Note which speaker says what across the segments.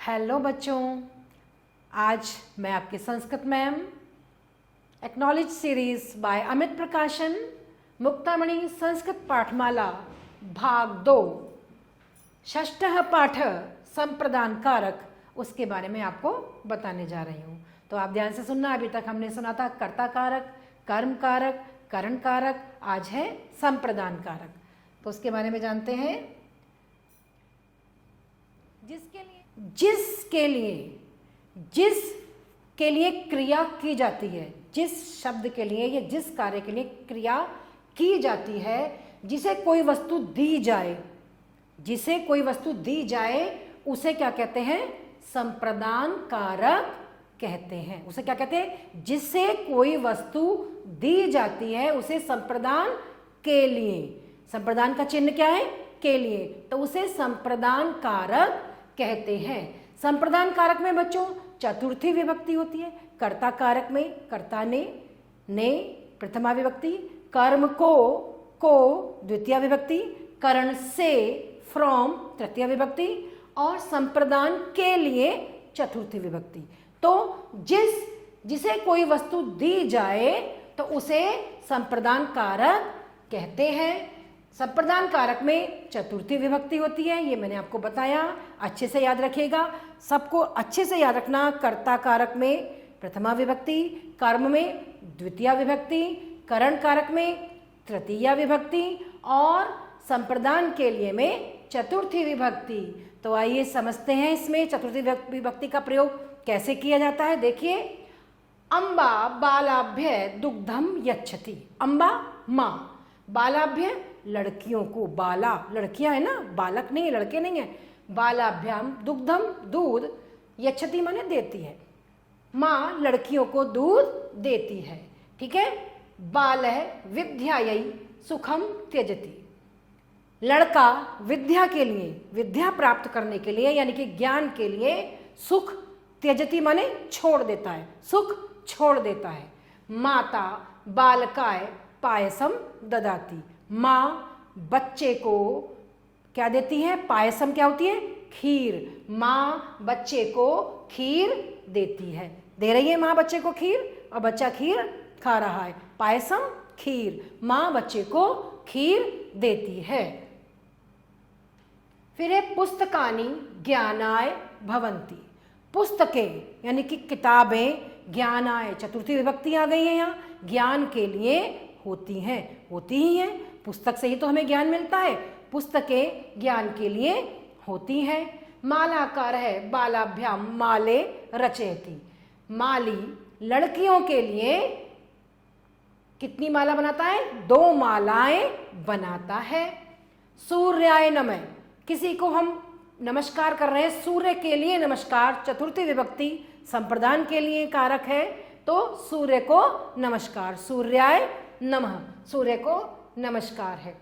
Speaker 1: Hello बच्चों, आज मैं आपकी Sanskrit ma'am acknowledge series by Amit प्रकाशन मुक्तामणि संस्कृत पाठमाला भाग 2 षष्ठः पाठ संप्रदान कारक उसके बारे में आपको बताने जा रही हूँ। तो आप ध्यान से सुनना। अभी तक हमने सुना था कर्ता कारक, कर्म कारक, करण कारक, आज है संप्रदान कारक। तो उसके बारे में जानते हैं। जिसके लिए क्रिया की जाती है, जिस शब्द के लिए या जिस कार्य के लिए क्रिया की जाती है, जिसे कोई वस्तु दी जाए, उसे क्या कहते हैं? संप्रदान कारक कहते हैं। उसे क्या कहते हैं? जिसे कोई वस्तु दी जाती है उसे संप्रदान के लिए, संप्रदान का चिन्ह क्या है? के लिए, तो उसे संप्रदान कारक कहते हैं। संप्रदान कारक में बच्चों चतुर्थी विभक्ति होती है। कर्ता कारक में कर्ता ने प्रथमा विभक्ति, कर्म को द्वितीय विभक्ति, करण से फ्रॉम तृतीय विभक्ति और संप्रदान के लिए चतुर्थी विभक्ति। तो जिसे कोई वस्तु दी जाए तो उसे संप्रदान कारक कहते हैं। संप्रदान कारक में चतुर्थी विभक्ति होती है, ये मैंने आपको बताया, अच्छे से याद रखिएगा। सबको अच्छे से याद रखना। कर्ता कारक में प्रथमा विभक्ति, कर्म में द्वितीय विभक्ति, करण कारक में तृतीया विभक्ति और संप्रदान के लिए में चतुर्थी विभक्ति। तो आइए समझते हैं इसमें चतुर्थी विभक्ति का प्रयोग कैसे किया जाता है। देखिए, अम्बा बालाभ्य दुग्धम यच्छति। अम्बा माँ, बालाभ्य लड़कियों को, बाला लड़कियां है ना, बालक नहीं है, लड़के नहीं है। बालाभ्याम दुग्धम दूध, यच्छति माने देती है, माँ लड़कियों को दूध देती है। ठीक है। बालः विद्यायै सुखम त्यजति। लड़का विद्या के लिए, विद्या प्राप्त करने के लिए यानी कि ज्ञान के लिए सुख त्यजति माने छोड़ देता है, सुख छोड़ देता है। माता बालकाय पायसम ददाति। माँ बच्चे को क्या देती है? पायसम क्या होती है? खीर। माँ बच्चे को खीर देती है, दे रही है माँ बच्चे को खीर और बच्चा खीर खा रहा है। पायसम खीर, माँ बच्चे को खीर देती है। फिर है पुस्तकानि ज्ञानाय भवन्ति। पुस्तकें यानी कि किताबें, ज्ञानाय चतुर्थी विभक्ति आ गई है यहाँ, ज्ञान के लिए होती ही हैं। पुस्तक से ही तो हमें ज्ञान मिलता है, पुस्तकें ज्ञान के लिए होती हैं। मालाकार है बालाभ्याम माले रचयति। माली लड़कियों के लिए कितनी माला बनाता है? 2 मालाएं बनाता है। सूर्याय नमः, किसी को हम नमस्कार कर रहे हैं, सूर्य के लिए नमस्कार, चतुर्थी विभक्ति संप्रदान के लिए कारक है, तो सूर्य को नमस्कार, सूर्याय नमः, सूर्य को नमस्कार है।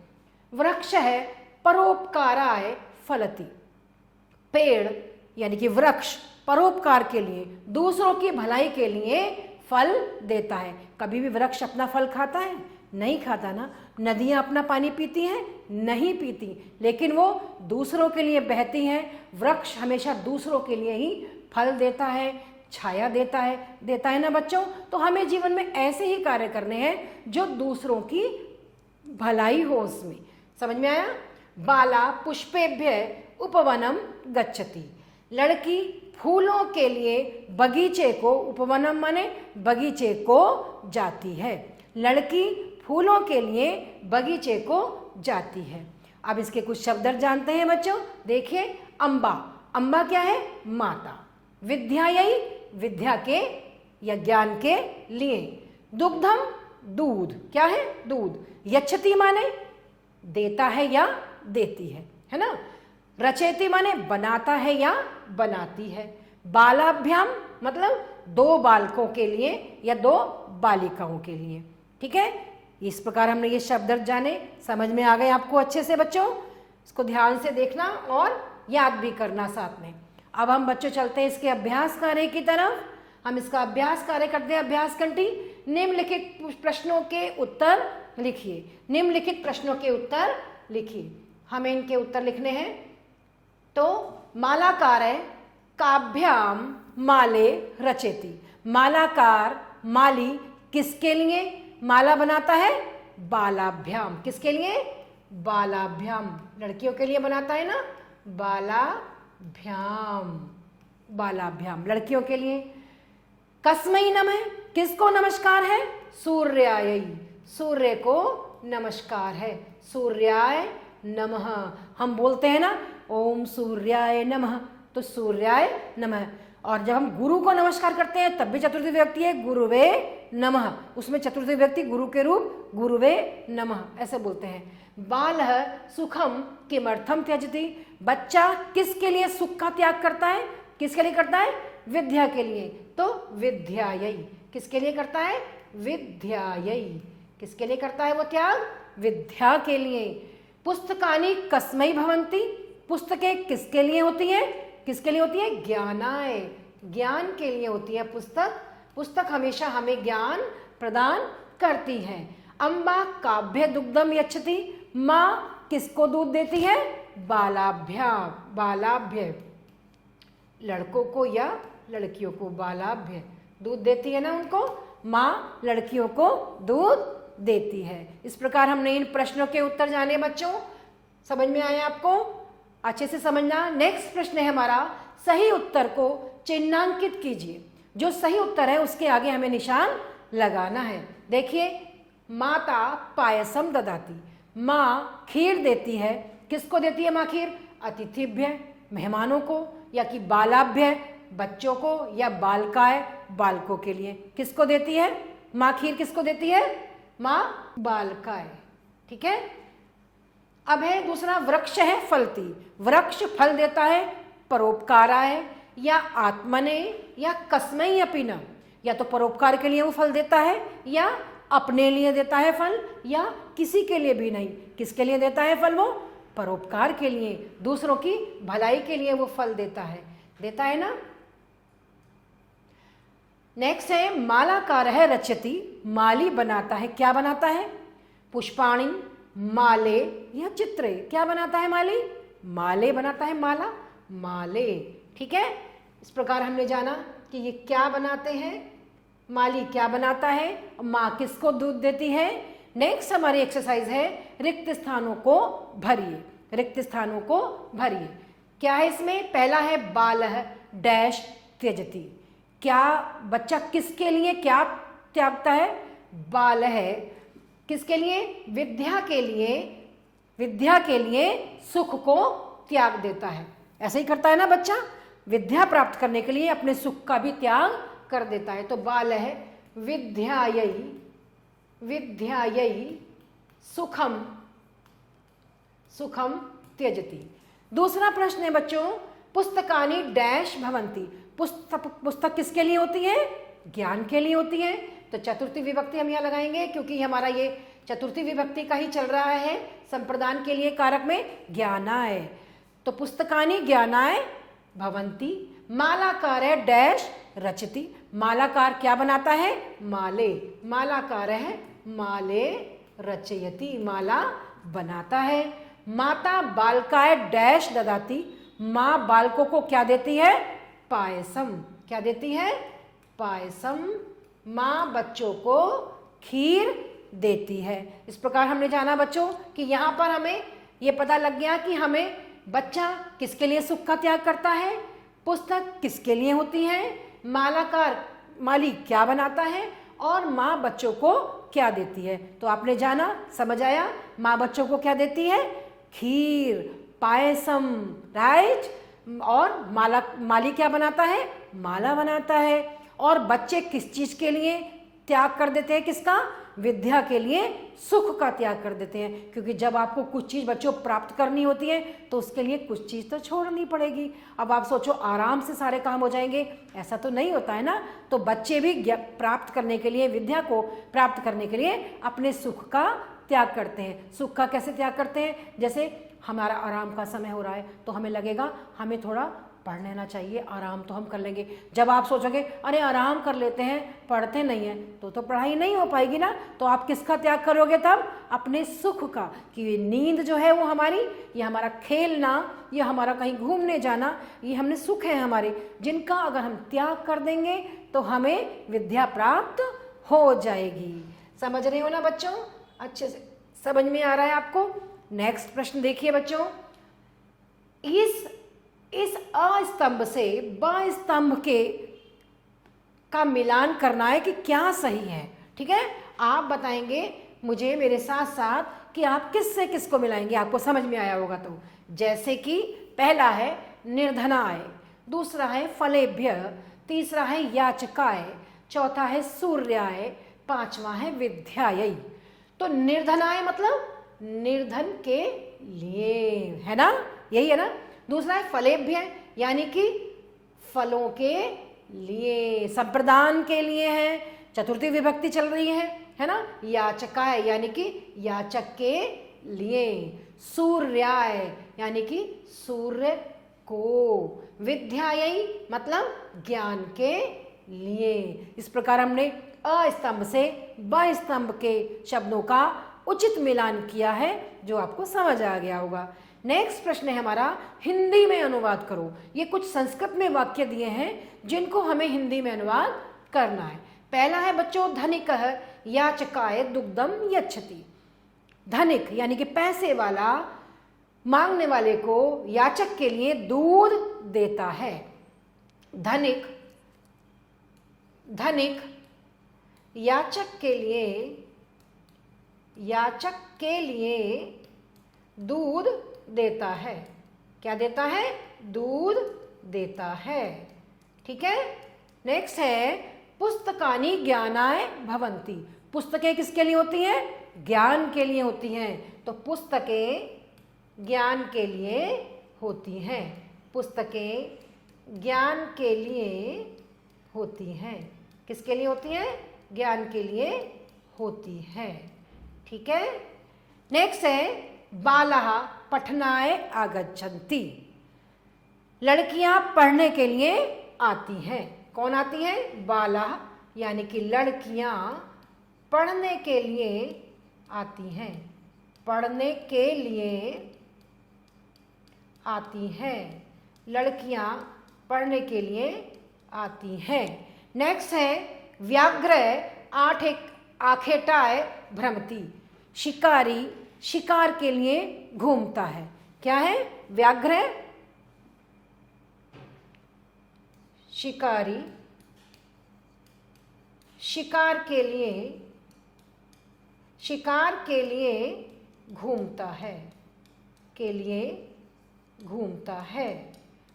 Speaker 1: वृक्ष है परोपकाराय फलति। पेड़ यानी कि वृक्ष परोपकार के लिए, दूसरों की भलाई के लिए फल देता है। कभी भी वृक्ष अपना फल खाता है? नहीं खाता ना। नदियां अपना पानी पीती हैं? नहीं पीती, लेकिन वो दूसरों के लिए बहती हैं। वृक्ष हमेशा दूसरों के लिए ही फल देता है, छाया देता है ना बच्चों। तो हमें जीवन में ऐसे ही कार्य करने हैं जो दूसरों की भलाई हो उसमें। समझ में आया? बाला पुष्पेभ्य उपवनम गच्छति। लड़की फूलों के लिए बगीचे को, उपवनम माने बगीचे को जाती है। लड़की फूलों के लिए बगीचे को जाती है। अब इसके कुछ शब्द जानते हैं बच्चों। देखिए, अम्बा, अम्बा क्या है? माता। विद्यायै विद्या के या ज्ञान के लिए। दुग्धम दूध, क्या है? दूध। यच्छति माने देता है या देती है ना। रचयति माने बनाता है या बनाती है। बालाभ्याम मतलब 2 बालकों के लिए या 2 बालिकाओं के लिए। ठीक है। इस प्रकार हमने ये शब्द जाने, समझ में आ गए आपको अच्छे से बच्चों। इसको ध्यान से देखना और याद भी करना साथ में। अब हम बच्चों चलते हैं इसके अभ्यास कार्य की तरफ। हम इसका अभ्यास कार्य करते हैं। अभ्यास कंठी, निम्नलिखित प्रश्नों के उत्तर लिखिए। निम्नलिखित प्रश्नों के उत्तर लिखिए। हमें इनके उत्तर लिखने हैं। तो मालाकार है काभ्याम माले रचेति। मालाकार माली किसके लिए माला बनाता है? बालाभ्याम। किसके लिए? बालाभ्याम। लड़कियों के लिए बनाता है ना, बालाभ्याम। बालाभ्याम लड़कियों के लिए। कस्मै नमः, किसको नमस्कार है? सूर्याय, सूर्य को नमस्कार है। सूर्याय नमः। हम बोलते हैं ना ओम सूर्याय नमः, तो सूर्याय नमः। और जब हम गुरु को नमस्कार करते हैं तब भी चतुर्थी विभक्ति है गुरुवे नमः, उसमें चतुर्थी विभक्ति गुरु के रूप गुरुवे नमः ऐसे बोलते हैं। बालः सुखम किमर्थम त्यजति, बच्चा किसके लिए सुख का त्याग करता है? किसके लिए करता है? विद्या के लिए, तो विद्यायै। किसके लिए करता है? विद्यायै। किसके लिए करता है वो त्याग? विद्या के लिए। पुस्तकानि कस्मै भवन्ति, पुस्तकें किसके लिए होती हैं? किसके लिए होती है? ज्ञानाय, ज्ञान के लिए होती है पुस्तक। पुस्तक हमेशा हमें ज्ञान प्रदान करती है। अम्बा काभ्य दुग्धम यच्छति, माँ किसको दूध देती है? बालाभ्या, बालाभ्य लड़कों को या लड़कियों को, बालाभ्य दूध देती है ना उनको, माँ लड़कियों को दूध देती है। इस प्रकार हमने इन प्रश्नों के उत्तर जाने बच्चों, समझ में आए आपको? अच्छे से समझना। नेक्स्ट प्रश्न है हमारा, सही उत्तर को चिन्हांकित कीजिए। जो सही उत्तर है उसके आगे हमें निशान लगाना है। देखिए, माता पायसम ददाती, माँ खीर देती है। किसको देती है माँ खीर? अतिथिभ्य, मेहमानों को, या कि बालाभ्य, बच्चों को, या बालकाय, बालकों के लिए। किसको देती है माँ खीर? किसको देती है माँ? बालकाय। ठीक है। अब है दूसरा, वृक्ष है फलती, वृक्ष फल देता है परोपकाराय या आत्मने या कस्मै अपि न, या तो परोपकार के लिए वो फल देता है या अपने लिए देता है फल, या किसी के लिए भी नहीं। किसके लिए देता है फल? वो परोपकार के लिए, दूसरों की भलाई के लिए वो फल देता है ना। नेक्स्ट है, मालाकार है रचति, माली बनाता है। क्या बनाता है? पुष्पाणि माले या चित्रे, क्या बनाता है माली? माले बनाता है, माला माले। ठीक है। इस प्रकार हमने जाना कि ये क्या बनाते हैं, माली क्या बनाता है, माँ किसको दूध देती है। नेक्स्ट हमारी एक्सरसाइज है, रिक्त स्थानों को भरिए। रिक्त स्थानों को भरिए। क्या है इसमें? पहला है बालः डैश त्यजति, क्या बच्चा किसके लिए क्या त्यागता है? बाल है किसके लिए? विद्या के लिए, विद्या के लिए सुख को त्याग देता है। ऐसे ही करता है ना बच्चा, विद्या प्राप्त करने के लिए अपने सुख का भी त्याग कर देता है। तो बाल है विद्यायै, विद्यायै सुखम, सुखम त्यजति। दूसरा प्रश्न है बच्चों, पुस्तकानि डैश भवन्ति, पुस्तक किसके लिए होती है? ज्ञान के लिए होती है। तो चतुर्थी विभक्ति हम यहाँ लगाएंगे क्योंकि हमारा ये चतुर्थी विभक्ति का ही चल रहा है संप्रदान के लिए कारक में ज्ञानाय। तो पुस्तकानि ज्ञानाय भवन्ति, मालाकार है डैश रचति, मालाकार क्या बनाता है? माले, मालाकार है माले रचयति, माला बनाता है। माता बालकाय डैश ददाती, माँ बालकों को क्या देती है? पायसम, क्या देती है? पायसम, माँ बच्चों को खीर देती है। इस प्रकार हमने जाना बच्चों कि यहाँ पर हमें ये पता लग गया कि हमें बच्चा किसके लिए सुख का त्याग करता है, पुस्तक किसके लिए होती है, मालाकार माली क्या बनाता है, और माँ बच्चों को क्या देती है। तो आपने जाना, समझ आया, माँ बच्चों को क्या देती है? खीर, पायसम, राइट। और माली क्या बनाता है? माला बनाता है। और बच्चे किस चीज के लिए त्याग कर देते हैं? किसका? विद्या के लिए सुख का त्याग कर देते हैं, क्योंकि जब आपको कुछ चीज बच्चों प्राप्त करनी होती है तो उसके लिए कुछ चीज तो छोड़नी पड़ेगी। अब आप सोचो आराम से सारे काम हो जाएंगे, ऐसा तो नहीं होता है ना। तो बच्चे भी प्राप्त करने के लिए, विद्या को प्राप्त करने के लिए अपने सुख का त्याग करते हैं। सुख का कैसे त्याग करते हैं? जैसे हमारा आराम का समय हो रहा है तो हमें लगेगा हमें थोड़ा पढ़ लेना चाहिए। आराम तो हम कर लेंगे। जब आप सोचोगे अरे आराम कर लेते हैं, पढ़ते नहीं हैं, तो पढ़ाई नहीं हो पाएगी ना। तो आप किसका त्याग करोगे तब? अपने सुख का। कि नींद जो है वो हमारी, ये हमारा खेलना, ये हमारा कहीं घूमने जाना, ये हमने सुख है हमारे, जिनका अगर हम त्याग कर देंगे तो हमें विद्या प्राप्त हो जाएगी। समझ रहे हो ना बच्चों? अच्छे से समझ में आ रहा है आपको? नेक्स्ट प्रश्न देखिए बच्चों। इस अ स्तंभ से ब स्तंभ के का मिलान करना है कि क्या सही है। ठीक है, आप बताएंगे मुझे मेरे साथ साथ कि आप किससे किसको मिलाएंगे, आपको समझ में आया होगा तो। जैसे कि पहला है निर्धनाय, दूसरा है फलेभ्य, तीसरा है याचकाय, चौथा है सूर्याय, पांचवा है विद्यायै। तो निर्धनाय मतलब निर्धन के लिए, है ना, यही है ना। दूसरा है फलेभ्य यानी कि फलों के लिए, संप्रदान के लिए है, चतुर्थी विभक्ति चल रही है ना। याचकाय यानी कि याचक के लिए, सूर्याय यानी कि सूर्य को, विद्यायै मतलब ज्ञान के लिए। इस प्रकार हमने अ स्तंभ से ब स्तंभ के शब्दों का उचित मिलान किया है, जो आपको समझ आ गया होगा। नेक्स्ट प्रश्न है हमारा, हिंदी में अनुवाद करो। ये कुछ संस्कृत में वाक्य दिए हैं जिनको हमें हिंदी में अनुवाद करना है। पहला है बच्चों, धनिकः याचकाय दुग्धम यच्छति। धनिक यानी कि पैसे वाला मांगने वाले को, याचक के लिए दूध देता है। धनिक याचक के लिए दूध देता है। क्या देता है? दूध देता है। ठीक है। नेक्स्ट है, पुस्तकानि ज्ञानाय भवन्ति। पुस्तकें किसके लिए होती हैं? ज्ञान के लिए होती हैं। तो पुस्तकें ज्ञान के लिए होती हैं। पुस्तकें ज्ञान के लिए होती हैं। किसके लिए होती हैं? ज्ञान के लिए होती है। ठीक है। नेक्स्ट है, बालाः पठनाय आगच्छन्ति। लड़कियां पढ़ने के लिए आती हैं। कौन आती हैं? बालाः यानी कि लड़कियां पढ़ने के लिए आती हैं। पढ़ने के लिए आती हैं। लड़कियां पढ़ने के लिए आती हैं। नेक्स्ट है, व्याघ्र आखेटाय भ्रमति। शिकारी शिकार के लिए घूमता है। क्या है? व्याघ्र शिकारी शिकार के लिए घूमता है। के लिए घूमता है।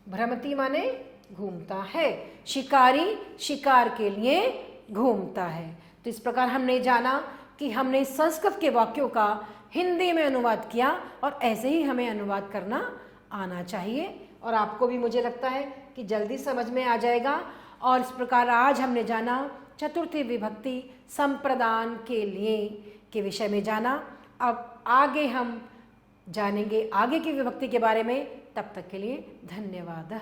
Speaker 1: भ्रमति माने घूमता है। शिकारी शिकार के लिए घूमता है। तो इस प्रकार हमने जाना कि हमने संस्कृत के वाक्यों का हिंदी में अनुवाद किया, और ऐसे ही हमें अनुवाद करना आना चाहिए। और आपको भी मुझे लगता है कि जल्दी समझ में आ जाएगा। और इस प्रकार आज हमने जाना चतुर्थी विभक्ति संप्रदान के लिए के विषय में जाना। अब आगे हम जानेंगे आगे की विभक्ति के बारे में। तब तक के लिए धन्यवाद।